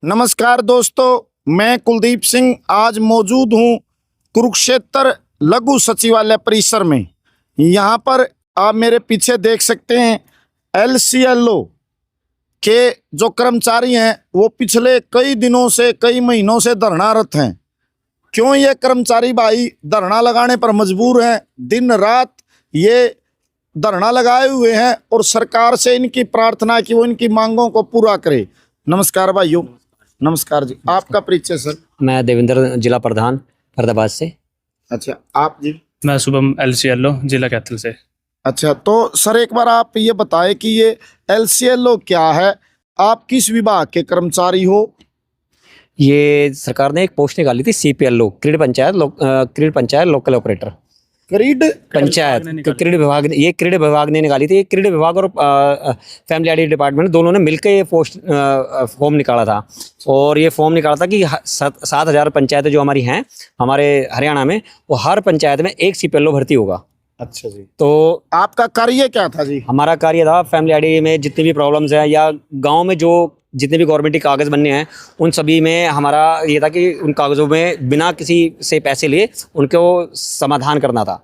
नमस्कार दोस्तों, मैं कुलदीप सिंह आज मौजूद हूं कुरुक्षेत्र लघु सचिवालय परिसर में। यहां पर आप मेरे पीछे देख सकते हैं LCLO के जो कर्मचारी हैं वो पिछले कई दिनों से कई महीनों से धरनारत हैं। क्यों ये कर्मचारी भाई धरना लगाने पर मजबूर हैं? दिन रात ये धरना लगाए हुए हैं और सरकार से इनकी प्रार्थना कि वो इनकी मांगों को पूरा करे। नमस्कार भाइयों। नमस्कार जी, आपका परिचय सर? मैं देवेंद्र, जिला प्रधान फरीदाबाद से। अच्छा, आप जी? मैं शुभम, LCLO जिला कैथल से। अच्छा, तो सर एक बार आप ये बताएं कि ये LCLO क्या है, आप किस विभाग के कर्मचारी हो? ये सरकार ने एक पोस्ट निकाली थी CPLO, creed panchayat local operator. Creed panchayat creed विभाग, ये क्रीड विभाग ने निकाली थी। क्रीड विभाग और फैमिली एडिट डिपार्टमेंट दोनों ने मिलकर ये पोस्ट फॉर्म निकाला था। और ये फॉर्म निकाला था कि 7,000 पंचायतें जो हमारी हैं हमारे हरियाणा में, वो हर पंचायत में एक CPLO भर्ती होगा। अच्छा जी, तो आपका कार्य क्या था जी? हमारा कार्य था फैमिली आईडी में जितनी भी प्रॉब्लम्स हैं या गांव में जो जितने भी गवर्नमेंट के कागज़ बनने हैं उन सभी में हमारा ये था कि उन कागज़ों में बिना किसी से पैसे लिए उनको समाधान करना था।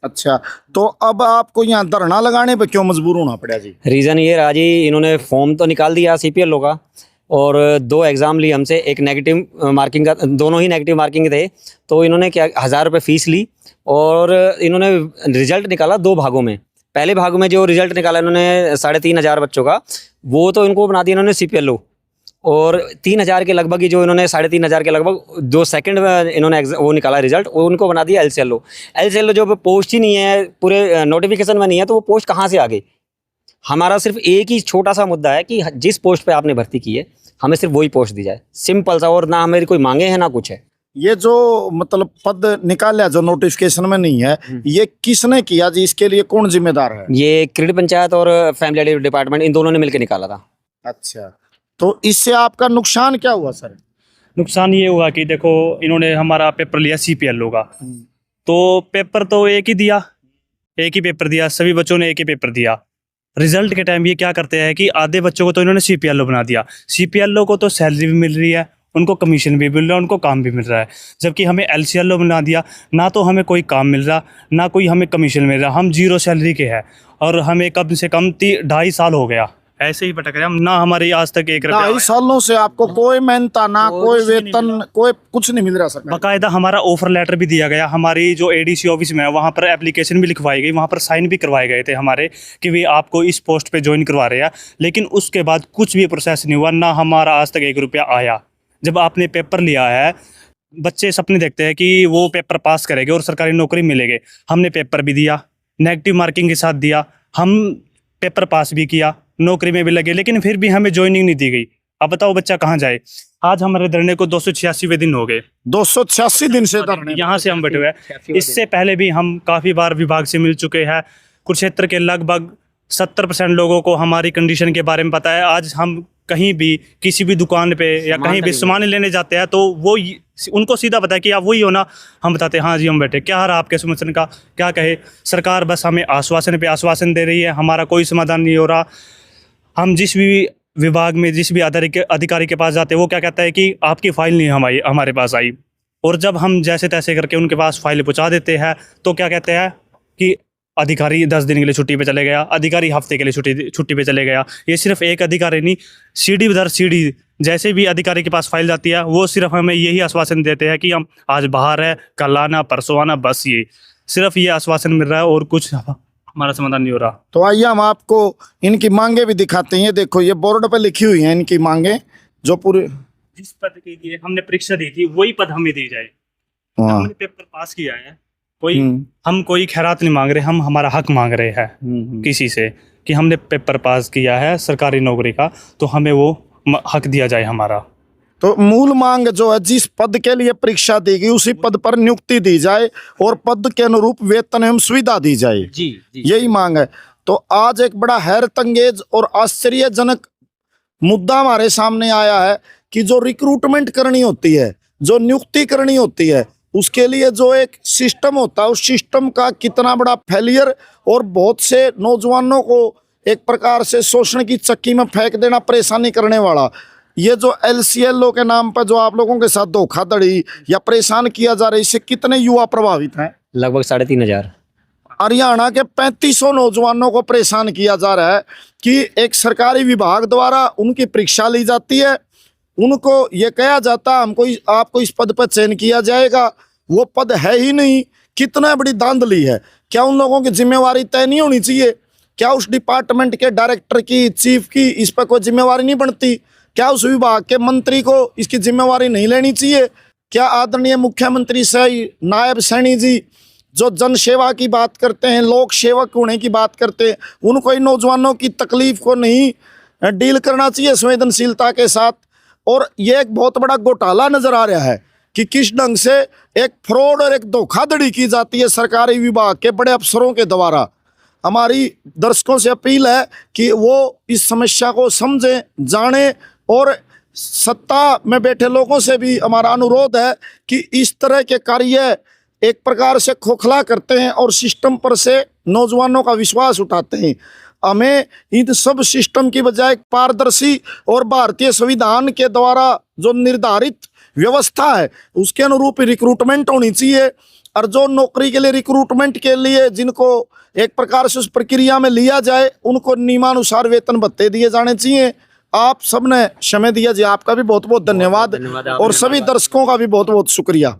अच्छा, तो अब आपको यहाँ धरना लगाने पे क्यों मजबूर होना पड़ा जी? रीज़न ये रहा जी, इन्होंने फॉर्म तो निकाल दिया CPLO का और 2 एग्ज़ाम लिए हमसे, एक नेगेटिव मार्किंग का, दोनों ही नेगेटिव मार्किंग थे। तो इन्होंने क्या 1,000 रुपये फ़ीस ली और इन्होंने रिजल्ट निकाला 2 भागों में। पहले भाग में जो रिजल्ट निकाला इन्होंने 3,500 बच्चों का, वो तो इनको बना दिया इन्होंने CPLO। और 3,000 के लगभग ही जो इन्होंने 3,500 के लगभग जो सेकंड इन्होंने वो निकाला रिजल्ट, वो उनको बना दिया LCLO जो पोस्ट ही नहीं है, पूरे नोटिफिकेशन में नहीं है, तो वो पोस्ट कहाँ से आ गई? हमारा सिर्फ एक ही छोटा सा मुद्दा है कि जिस पोस्ट पे आपने भर्ती की है हमें सिर्फ वही पोस्ट दी जाए, सिंपल सा। और ना हमें कोई मांगे हैं ना कुछ है। ये जो मतलब पद निकाला जो नोटिफिकेशन में नहीं है, ये किसने किया जी? इसके लिए कौन जिम्मेदार है? ये क्रीड पंचायत और फैमिली एडिट डिपार्टमेंट, इन दोनों ने मिलकर निकाला था। अच्छा, तो इससे आपका नुकसान क्या हुआ सर? नुकसान ये हुआ कि देखो, इन्होंने हमारा पेपर लिया CPLO का, तो पेपर तो एक ही पेपर दिया, सभी बच्चों ने एक ही पेपर दिया। रिजल्ट के टाइम ये क्या करते हैं कि आधे बच्चों को तो इन्होंने CPLO बना दिया। CPLO को तो सैलरी भी मिल रही है, उनको कमीशन भी मिल रहा है, उनको काम भी मिल रहा है, जबकि हमें LCLO बना दिया। ना तो हमें कोई काम मिल रहा, ना कोई हमें कमीशन मिल रहा, हम 0 सैलरी के हैं और हमें कम से कम 2.5 साल हो गया ऐसे ही भटक रहे हम। ना हमारी आज तक 1 रुपया, 2.5 सालों से आपको कोई मेहनता, ना कोई वेतन, कोई कुछ नहीं मिल रहा सर? बाकायदा हमारा ऑफर लेटर भी दिया गया, हमारी जो ADC ऑफिस में है वहाँ पर एप्लीकेशन भी लिखवाई गई, वहाँ पर साइन भी करवाए गए थे हमारे कि वे आपको इस पोस्ट पे ज्वाइन करवा रहे हैं। लेकिन उसके बाद कुछ भी प्रोसेस नहीं हुआ, ना हमारा आज तक 1 रुपया आया। जब आपने पेपर लिया है, बच्चे सपने देखते हैं कि वो पेपर पास करेंगे और सरकारी नौकरी मिलेगी। हमने पेपर भी दिया, नेगेटिव मार्किंग के साथ दिया, हम पेपर पास भी किया, नौकरी में भी लगे, लेकिन फिर भी हमें ज्वाइनिंग नहीं दी गई। अब बताओ बच्चा कहाँ जाए? आज हमारे धरने को 286वें दिन हो गए। 286 दिन से धरने यहाँ से हम बैठे हुए हैं। इससे पहले भी हम काफ़ी बार विभाग से मिल चुके हैं। कुरुक्षेत्र के लगभग 70% लोगों को हमारी कंडीशन के बारे में पता है। आज हम कहीं भी किसी भी दुकान पे या कहीं भी सामान लेने जाते हैं तो वो उनको सीधा पता है कि आप वही हो ना। हम बताते हैं हाँ जी हम बैठे। क्या रहा आपके समस्या का? क्या कहे सरकार? बस हमें आश्वासन पे आश्वासन दे रही है, हमारा कोई समाधान नहीं हो रहा। हम जिस भी विभाग में जिस भी अधिकारी के पास जाते हैं वो क्या कहता है कि आपकी फाइल नहीं हमारे पास आई। और जब हम जैसे तैसे करके उनके पास फाइल पहुँचा देते हैं तो क्या कहते हैं कि अधिकारी 10 दिन के लिए छुट्टी पे चले गया, अधिकारी हफ्ते के लिए छुट्टी पे चले गया। ये सिर्फ एक अधिकारी नहीं, सीढ़ी दर सीढ़ी जैसे भी अधिकारी के पास फाइल जाती है वो सिर्फ हमें यही आश्वासन देते हैं कि हम आज बाहर है, कल आना, परसों आना, बस ये सिर्फ ये आश्वासन मिल रहा है और कुछ हमारा समाधान नहीं हो रहा। तो आइए हम आपको इनकी मांगे भी दिखाते हैं। देखो ये बोर्ड पे लिखी हुई हैं इनकी मांगे, जो पूरे जिस पद के लिए हमने परीक्षा दी थी वही पद हमें दी जाए। हमने पेपर पास किया है, हम कोई खैरात नहीं मांग रहे, हम हमारा हक मांग रहे हैं किसी से कि हमने पेपर पास किया है सरकारी नौकरी का, तो हमें वो हक दिया जाए हमारा। तो मूल मांग जो है, जिस पद के लिए परीक्षा दी गई उसी पद पर नियुक्ति दी जाए और पद के अनुरूप वेतन एवं सुविधा दी जाए, जी। यही मांग है। तो आज एक बड़ा हैरत अंगेज और आश्चर्यजनक मुद्दा हमारे सामने आया है कि जो रिक्रूटमेंट करनी होती है, जो नियुक्ति करनी होती है, उसके लिए जो एक सिस्टम होता है, उस सिस्टम का कितना बड़ा फेलियर और बहुत से नौजवानों को एक प्रकार से शोषण की चक्की में फेंक देना, परेशानी करने वाला। ये जो LCLO के नाम पर जो आप लोगों के साथ धोखाधड़ी या परेशान किया जा रहा है, इससे कितने युवा प्रभावित हैं? लगभग 3,500। हरियाणा के 3500 नौजवानों को परेशान किया जा रहा है कि एक सरकारी विभाग द्वारा उनकी परीक्षा ली जाती है, उनको ये कहा जाता है हमको आपको इस पद पर चयन किया जाएगा, वो पद है ही नहीं। कितना बड़ी धांधली है। क्या उन लोगों की जिम्मेवारी तय नहीं होनी चाहिए? क्या उस डिपार्टमेंट के डायरेक्टर की, चीफ की इस पर कोई जिम्मेवारी नहीं बनती? क्या उस विभाग के मंत्री को इसकी जिम्मेवारी नहीं लेनी चाहिए? क्या आदरणीय मुख्यमंत्री सही नायब सैनी जी जो जन सेवा की बात करते हैं, लोक सेवक होने की बात करते हैं, उनको इन नौजवानों की तकलीफ को नहीं डील करना चाहिए संवेदनशीलता के साथ? और ये एक बहुत बड़ा घोटाला नजर आ रहा है कि किस ढंग से एक फ्रॉड और एक धोखाधड़ी की जाती है सरकारी विभाग के बड़े अफसरों के द्वारा। हमारी दर्शकों से अपील है कि वो इस समस्या को समझें, जानें, और सत्ता में बैठे लोगों से भी हमारा अनुरोध है कि इस तरह के कार्य एक प्रकार से खोखला करते हैं और सिस्टम पर से नौजवानों का विश्वास उठाते हैं। हमें इन सब सिस्टम की बजाय पारदर्शी और भारतीय संविधान के द्वारा जो निर्धारित व्यवस्था है उसके अनुरूप रिक्रूटमेंट होनी चाहिए। और जो नौकरी के लिए रिक्रूटमेंट के लिए जिनको एक प्रकार से उस प्रक्रिया में लिया जाए, उनको नियमानुसार वेतन भत्ते दिए जाने चाहिए। आप सबने समय दिया जी, आपका भी बहुत बहुत धन्यवाद और सभी दर्शकों का भी बहुत बहुत शुक्रिया।